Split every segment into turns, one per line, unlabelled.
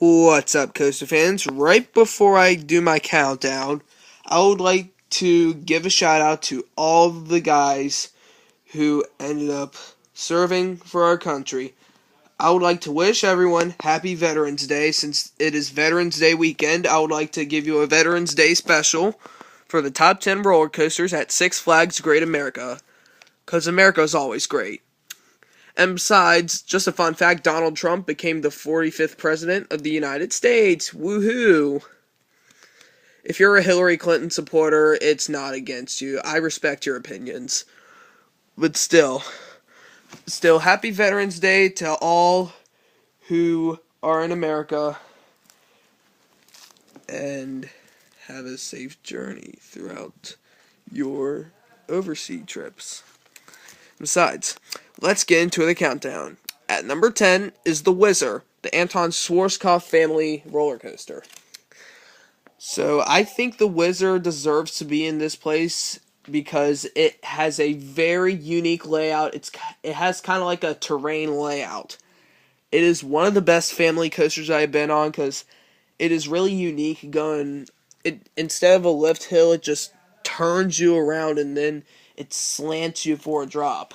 What's up, Coaster fans? Right before I do my countdown, I would like to give a shout out to all the guys who ended up serving for our country. I would like to wish everyone happy Veterans Day. Since it is Veterans Day weekend, I would like to give you a Veterans Day special for the top 10 roller coasters at Six Flags Great America. Because America is always great. And besides, just a fun fact, Donald Trump became the 45th president of the United States. Woohoo! If you're a Hillary Clinton supporter, it's not against you. I respect your opinions. But still, happy Veterans Day to all who are in America. And have a safe journey throughout your overseas trips. Besides, let's get into the countdown. At number 10 is the Whizzer, the Anton Schwarzkopf family roller coaster. So I think the Whizzer deserves to be in this place because it has a very unique layout. It has kind of like a terrain layout. It is one of the best family coasters I've been on because it is really unique. Instead of a lift hill, it just turns you around and then it slants you for a drop.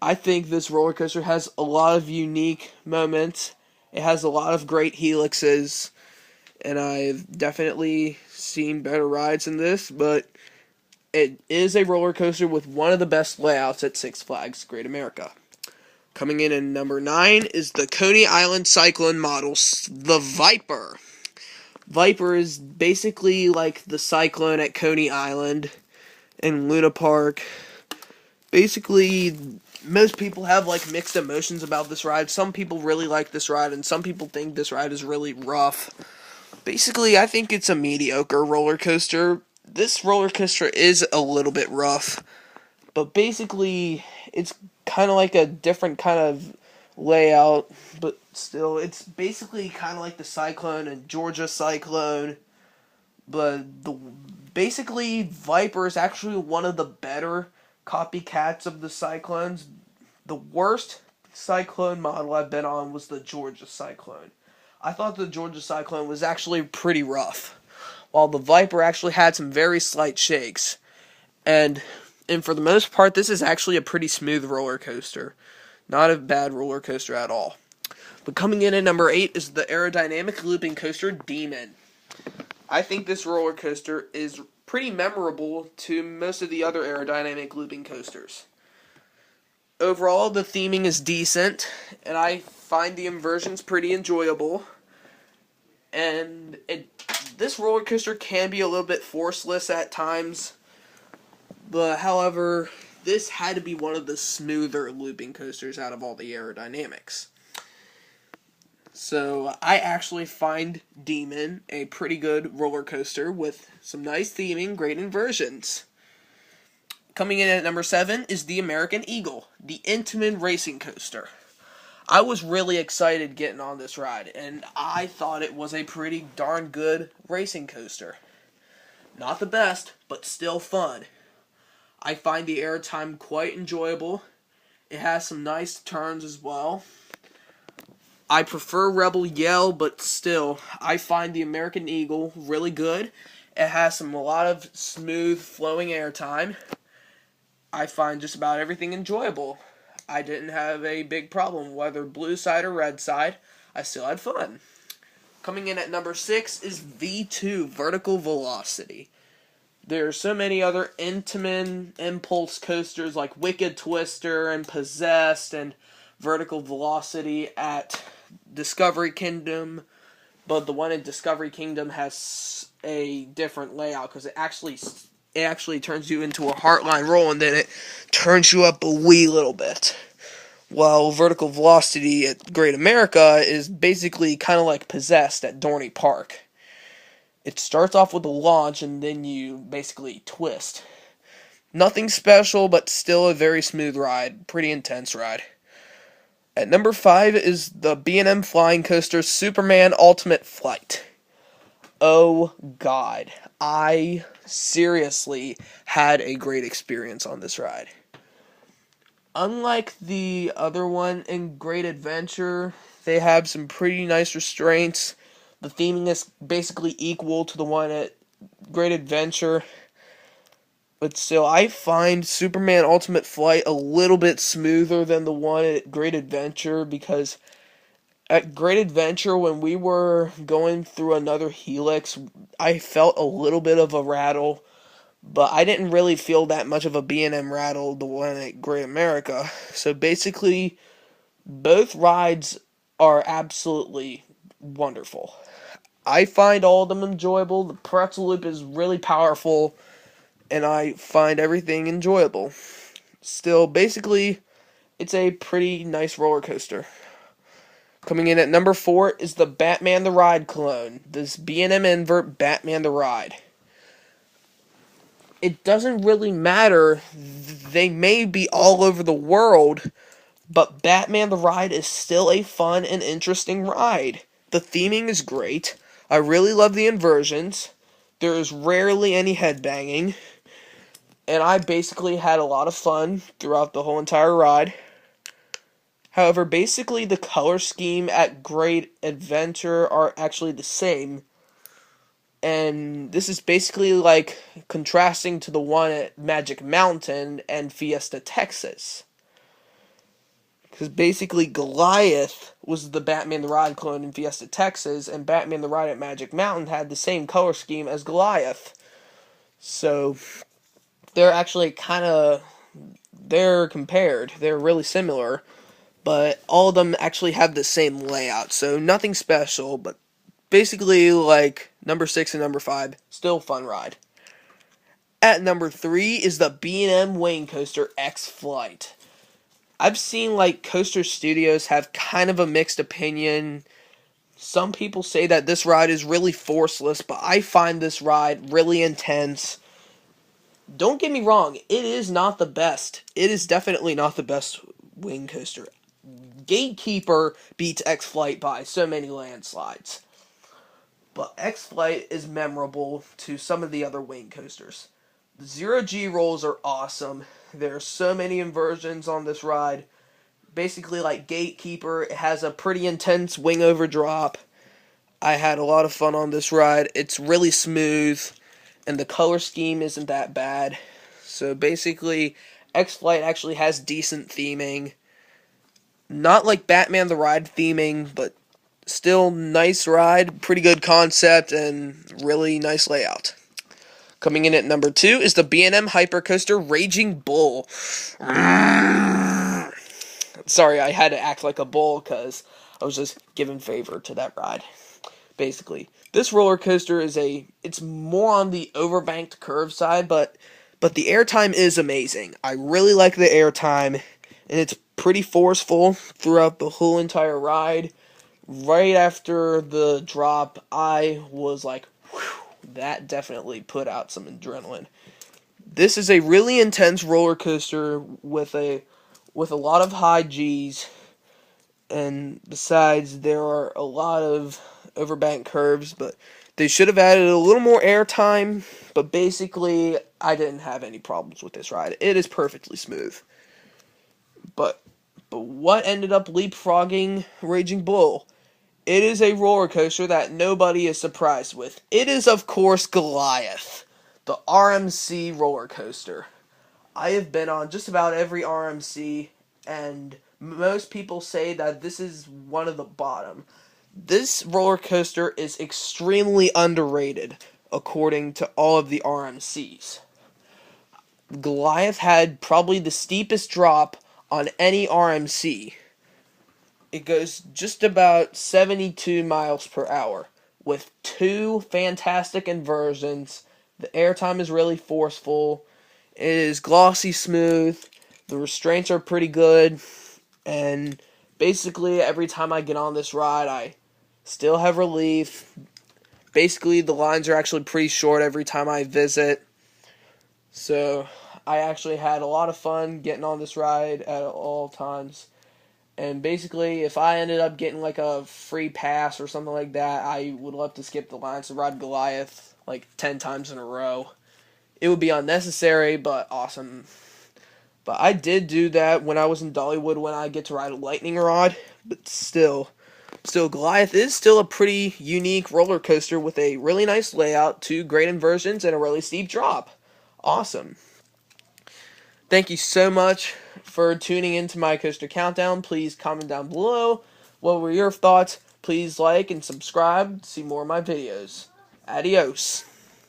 I think this roller coaster has a lot of unique moments. It has a lot of great helixes, and I've definitely seen better rides than this, but it is a roller coaster with one of the best layouts at Six Flags Great America. Coming in at number 9 is the Coney Island Cyclone model, the Viper. Viper is basically like the Cyclone at Coney Island and Luna Park. Basically, most people have like mixed emotions about this ride. Some people really like this ride, and some people think this ride is really rough. Basically, I think it's a mediocre roller coaster. This roller coaster is a little bit rough, but basically, it's kind of like a different kind of layout, but still, it's basically kind of like the Cyclone and Georgia Cyclone, but basically, Viper is actually one of the better copycats of the Cyclones. The worst Cyclone model I've been on was the Georgia Cyclone. I thought the Georgia Cyclone was actually pretty rough, while the Viper actually had some very slight shakes. And for the most part, this is actually a pretty smooth roller coaster. Not a bad roller coaster at all. But coming in at number 8 is the aerodynamic looping coaster Demon. I think this roller coaster is pretty memorable to most of the other aerodynamic looping coasters. Overall, the theming is decent, and I find the inversions pretty enjoyable. And this roller coaster can be a little bit forceless at times, but however, this had to be one of the smoother looping coasters out of all the aerodynamics. So I actually find Demon a pretty good roller coaster with some nice theming, great inversions. Coming in at number 7 is the American Eagle, the Intamin racing coaster. I was really excited getting on this ride, and I thought it was a pretty darn good racing coaster. Not the best, but still fun. I find the airtime quite enjoyable. It has some nice turns as well. I prefer Rebel Yell, but still, I find the American Eagle really good. It has a lot of smooth, flowing airtime. I find just about everything enjoyable. I didn't have a big problem, whether blue side or red side. I still had fun. Coming in at number 6 is V2 Vertical Velocity. There are so many other Intamin impulse coasters like Wicked Twister and Possessed and Vertical Velocity at Discovery Kingdom, but the one in Discovery Kingdom has a different layout because it actually turns you into a heartline roll and then it turns you up a wee little bit. While Vertical Velocity at Great America is basically kind of like Possessed at Dorney Park. It starts off with a launch and then you basically twist. Nothing special, but still a very smooth ride. Pretty intense ride. At number 5 is the B&M Flying Coaster Superman Ultimate Flight. Oh God, I seriously had a great experience on this ride. Unlike the other one in Great Adventure, They have some pretty nice restraints. The theming is basically equal to the one at Great Adventure. But still, I find Superman Ultimate Flight a little bit smoother than the one at Great Adventure, because at Great Adventure, when we were going through another helix, I felt a little bit of a rattle, but I didn't really feel that much of a B&M rattle the one at Great America. So basically, both rides are absolutely wonderful. I find all of them enjoyable. The pretzel loop is really powerful, and I find everything enjoyable. Still, basically, it's a pretty nice roller coaster. Coming in at number 4 is the Batman the Ride clone. This B&M invert Batman the Ride. It doesn't really matter. They may be all over the world, but Batman the Ride is still a fun and interesting ride. The theming is great. I really love the inversions. There is rarely any headbanging. And I basically had a lot of fun throughout the whole entire ride. However, basically the color scheme at Great Adventure are actually the same. And this is basically like contrasting to the one at Magic Mountain and Fiesta, Texas. Because basically Goliath was the Batman the Ride clone in Fiesta, Texas, and Batman the Ride at Magic Mountain had the same color scheme as Goliath. So they're actually they're compared. They're really similar, but all of them actually have the same layout. So nothing special, but basically like number 6 and number 5, still fun ride. At number 3 is the B&M Wayne Coaster X Flight. I've seen like Coaster Studios have kind of a mixed opinion. Some people say that this ride is really forceless, but I find this ride really intense. Don't get me wrong, it is not the best. It is definitely not the best wing coaster. Gatekeeper beats X-Flight by so many landslides. But X-Flight is memorable to some of the other wing coasters. The zero-G rolls are awesome. There are so many inversions on this ride. Basically, like Gatekeeper, it has a pretty intense wing over drop. I had a lot of fun on this ride. It's really smooth, and the color scheme isn't that bad. So basically, X-Flight actually has decent theming. Not like Batman the Ride theming, but still nice ride, pretty good concept, and really nice layout. Coming in at number 2 is the B&M Hypercoaster Raging Bull. Sorry, I had to act like a bull because I was just giving favor to that ride. Basically, this roller coaster it's more on the overbanked curve side, but the airtime is amazing. I really like the airtime, and it's pretty forceful throughout the whole entire ride. Right after the drop, I was like, whew, that definitely put out some adrenaline. This is a really intense roller coaster with a lot of high G's, and besides, there are a lot of overbank curves, but they should have added a little more airtime. But basically, I didn't have any problems with this ride. It is perfectly smooth. But what ended up leapfrogging Raging Bull? It is a roller coaster that nobody is surprised with. It is, of course, Goliath, the RMC roller coaster. I have been on just about every RMC, and most people say that this is one of the bottom. This roller coaster is extremely underrated, according to all of the RMCs. Goliath had probably the steepest drop on any RMC. It goes just about 72 miles per hour, with 2 fantastic inversions. The airtime is really forceful. It is glossy smooth. The restraints are pretty good. And basically, every time I get on this ride, I still have relief. Basically, the lines are actually pretty short every time I visit. So, I actually had a lot of fun getting on this ride at all times. And basically, if I ended up getting like a free pass or something like that, I would love to skip the lines to ride Goliath like 10 times in a row. It would be unnecessary, but awesome. But I did do that when I was in Dollywood when I get to ride a lightning rod. But still, So Goliath is still a pretty unique roller coaster with a really nice layout, 2 great inversions, and a really steep drop. Awesome. Thank you so much for tuning into my coaster countdown. Please comment down below. What were your thoughts? Please like and subscribe to see more of my videos. Adios.